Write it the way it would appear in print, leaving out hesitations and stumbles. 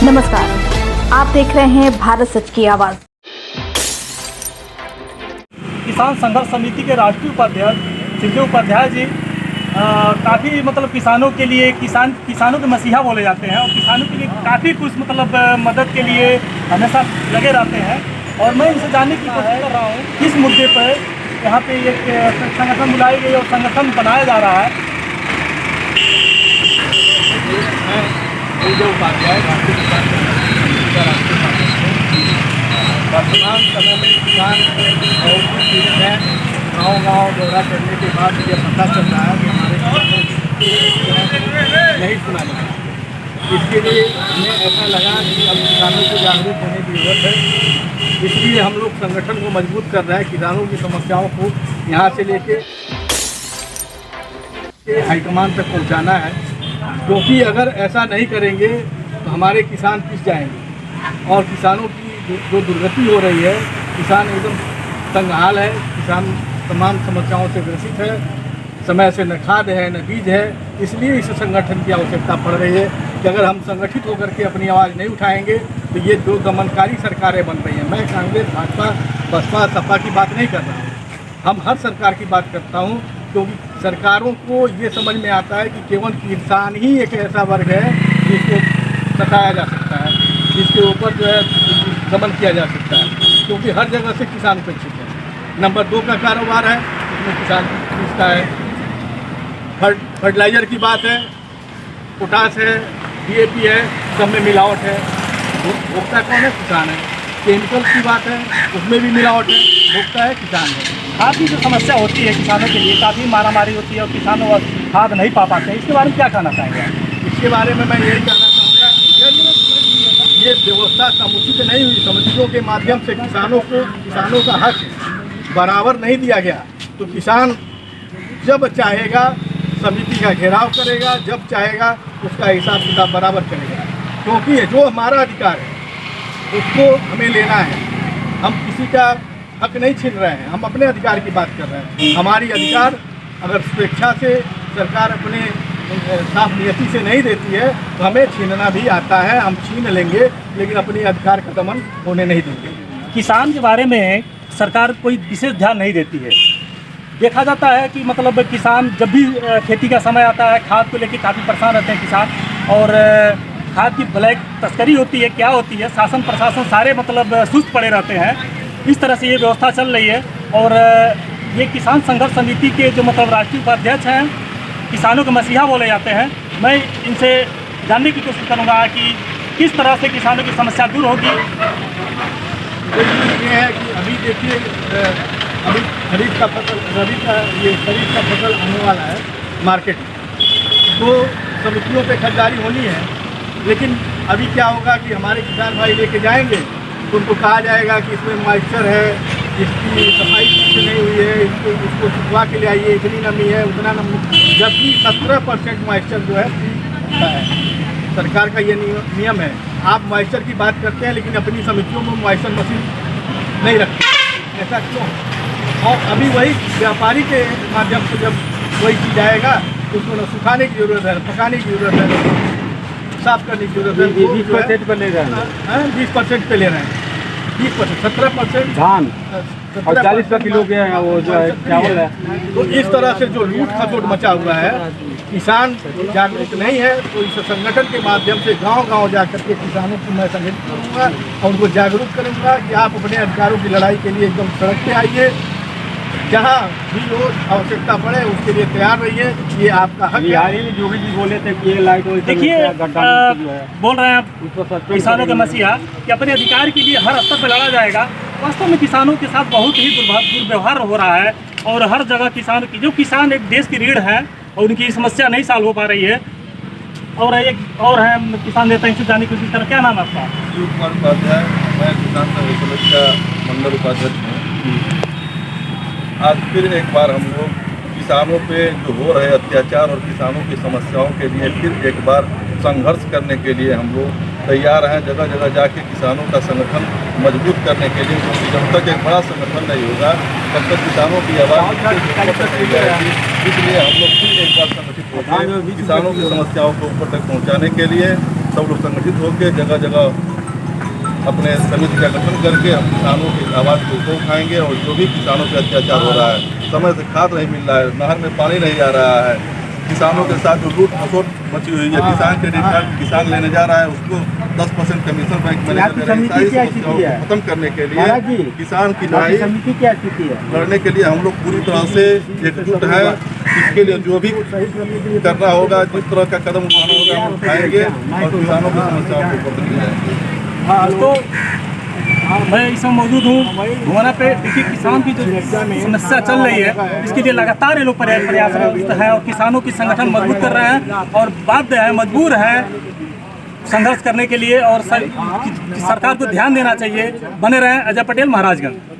नमस्कार, आप देख रहे हैं भारत सच की आवाज। किसान संघर्ष समिति के राष्ट्रीय उपाध्यक्ष सिद्धू उपाध्याय जी काफ़ी किसानों के लिए किसानों के मसीहा बोले जाते हैं और किसानों के लिए काफ़ी कुछ मदद के लिए हमेशा लगे रहते हैं। और मैं इनसे जानने की कोशिश कर रहा हूँ किस मुद्दे पर यहाँ पे एक संगठन बुलाई गई और संगठन बनाया जा रहा है। उपाध्याय भारतीय किसान संघर्ष का राष्ट्रीय उपाध्यक्ष है। वर्तमान समय में किसान बहुत पीड़ित है। गाँव दौरा करने के बाद ये पता चल रहा है कि हमारे नहीं सुना जा रहा। इसके लिए हमें ऐसा लगा कि अब किसानों को जागरूक होने की जरूरत है। इसलिए हम लोग संगठन को मजबूत कर रहे हैं। किसानों की समस्याओं को यहाँ से लेके हाईकमान तक पहुँचाना है, क्योंकि अगर ऐसा नहीं करेंगे तो हमारे किसान पिस जाएंगे और किसानों की जो दुर्गति हो रही है, किसान एकदम तंगहाल है। किसान तमाम समस्याओं से ग्रसित है, समय से न खाद है न बीज है। इसलिए इस संगठन की आवश्यकता पड़ रही है कि अगर हम संगठित होकर के अपनी आवाज़ नहीं उठाएंगे तो ये जो दमनकारी सरकारें बन रही हैं, मैं कांग्रेस भाजपा बसपा सपा की बात नहीं कर रहा हूँ, हम हर सरकार की बात करता हूँ, क्योंकि सरकारों को ये समझ में आता है कि केवल किसान ही एक ऐसा वर्ग है जिसको सताया जा सकता है, जिसके ऊपर जो है दमन किया जा सकता है, क्योंकि हर जगह से किसान उपेक्षित है। नंबर 2 का कारोबार है, उसमें किसान पिसता है। फर्टिलाइज़र की बात है, पोटास है, DAP है, सब में मिलावट है। भोक्ता कौन है? किसान है। केमिकल की बात है, उसमें भी मिलावट है, भोक्ता है किसान है। खाद की जो समस्या होती है किसानों के लिए, काफ़ी मारामारी होती है और किसान खाद नहीं पा पाते हैं, इसके बारे में क्या कहना चाहेंगे? इसके बारे में मैं यही कहना चाहूँगा, ये व्यवस्था समुचित नहीं हुई। समितियों के माध्यम से किसानों का हक बराबर नहीं दिया गया, तो किसान जब चाहेगा समिति का घेराव करेगा, जब चाहेगा उसका हिसाब किताब बराबर करेगा, क्योंकि जो हमारा अधिकार है उसको हमें लेना है। हम किसी का हक नहीं छीन रहे हैं, हम अपने अधिकार की बात कर रहे हैं। हमारी अधिकार अगर स्वेच्छा से सरकार अपने साफ नियति से नहीं देती है तो हमें छीनना भी आता है, हम छीन लेंगे, लेकिन अपने अधिकार का दमन होने नहीं देंगे। किसान के बारे में सरकार कोई विशेष ध्यान नहीं देती है। देखा जाता है कि किसान जब भी खेती का समय आता है, खाद को लेकर काफ़ी परेशान रहते हैं किसान, और खाद की ब्लैक तस्करी होती है, क्या होती है, शासन प्रशासन सारे सुस्त पड़े रहते हैं। इस तरह से ये व्यवस्था चल रही है। और ये किसान संघर्ष समिति के जो राष्ट्रीय उपाध्यक्ष हैं, किसानों के मसीहा बोले जाते हैं। मैं इनसे जानने की कोशिश करूँगा कि किस तरह से किसानों की समस्या दूर होगी। ये है कि अभी देखिए, अभी खरीफ का फसल आने वाला है मार्केट में, तो समितियों पे खरीदारी होनी है। लेकिन अभी क्या होगा कि हमारे किसान भाई लेके जाएंगे तो उनको कहा जाएगा कि इसमें मॉइस्चर है, इसकी सफाई ठीक से नहीं हुई है, इसको सुखवा के ले आइए, इतनी नमी है, उतना नमी, जबकि 17% मॉइस्चर जो है सरकार का ये नियम है। आप मॉइस्चर की बात करते हैं लेकिन अपनी समितियों में मॉइस्चर मशीन नहीं रखते, ऐसा क्यों? और अभी वही व्यापारी के माध्यम से जब वही चीज़ आएगा तो उसको न सुखाने की ज़रूरत है, पकाने की ज़रूरत है, साफ करने की जरूरत है। 20% पर ले रहे हैं, 20% पे ले रहे हैं, 20%, 17% धान और 40 रुपये किलो के वो जो है चावल है। तो इस तरह से जो लूट खसोट मचा हुआ है, किसान जागरूक नहीं है, तो इस संगठन के माध्यम से गांव-गांव जाकर के किसानों को मैं संगठित करूँगा और उनको जागरूक करूँगा कि आप अपने अधिकारों की लड़ाई के लिए एकदम सड़क पे आइए, जहाँ भी हो आवश्यकता पड़े उसके लिए तैयार रहिए, ये आपका हक है। हाल ही में जोगी जी बोले थे कि ये लाइट देखिए बोल रहे हैं किसानों के मसीहा कि अपने अधिकार के लिए हर स्तर पर लड़ा जाएगा। वास्तव में किसानों के साथ बहुत ही दुर्व्यवहार हो रहा है और हर जगह किसान एक देश की रीढ़ है और उनकी समस्या नहीं सॉल्व हो पा रही है। और एक और है किसान नेता, इनसे जाने की कोशिश करें। क्या नाम है आपका? कुमार उपाध्याय, मैं किसान संघर्ष समिति का मंडल उपाध्यक्ष हूँ। आज फिर एक बार हम लोग किसानों पे जो हो रहे अत्याचार और किसानों की समस्याओं के लिए फिर एक बार संघर्ष करने के लिए हम लोग तैयार हैं, जगह जगह जाके किसानों का संगठन मजबूत करने के लिए, क्योंकि जब तक एक बड़ा संगठन नहीं होगा तब तक किसानों की आवाज़ नहीं जाएगी। इसलिए हम लोग फिर एक बार संगठित होकर किसानों की समस्याओं को ऊपर तक पहुँचाने के लिए सब लोग संगठित होकर जगह जगह अपने समिति का गठन करके हम किसानों की आवाज़ को उठाएंगे और जो भी किसानों पे अत्याचार हो रहा है, समय से खाद नहीं मिल रहा है, नहर में पानी नहीं आ रहा है, किसानों के साथ जो लूट खसोट मची हुई है, किसान क्रेडिट कार्ड किसान लेने जा रहा है उसको 10% कमीशन बैंक मैनेजर दे रहा है। सारी समस्याओं को खत्म करने के लिए किसान की लड़ाई क्या स्थिति है? लड़ने के लिए हम लोग पूरी तरह से एकजुट है। इसके लिए जो भी करना होगा, जिस तरह का कदम उठाना होगा हम उठाएंगे और किसानों की समस्याओं को खत्म किया जाएगा। दोस्तों, मैं इसमें मौजूद हूँ धुआना पे। देखिए, किसान की जो समस्या चल रही है इसके लिए लगातार ये लोग प्रयासरत है और किसानों की संगठन मजबूत कर रहे हैं और बाध्य है, मजबूर है संघर्ष करने के लिए और सरकार को ध्यान देना चाहिए। बने रहें। अजय पटेल, महाराजगंज।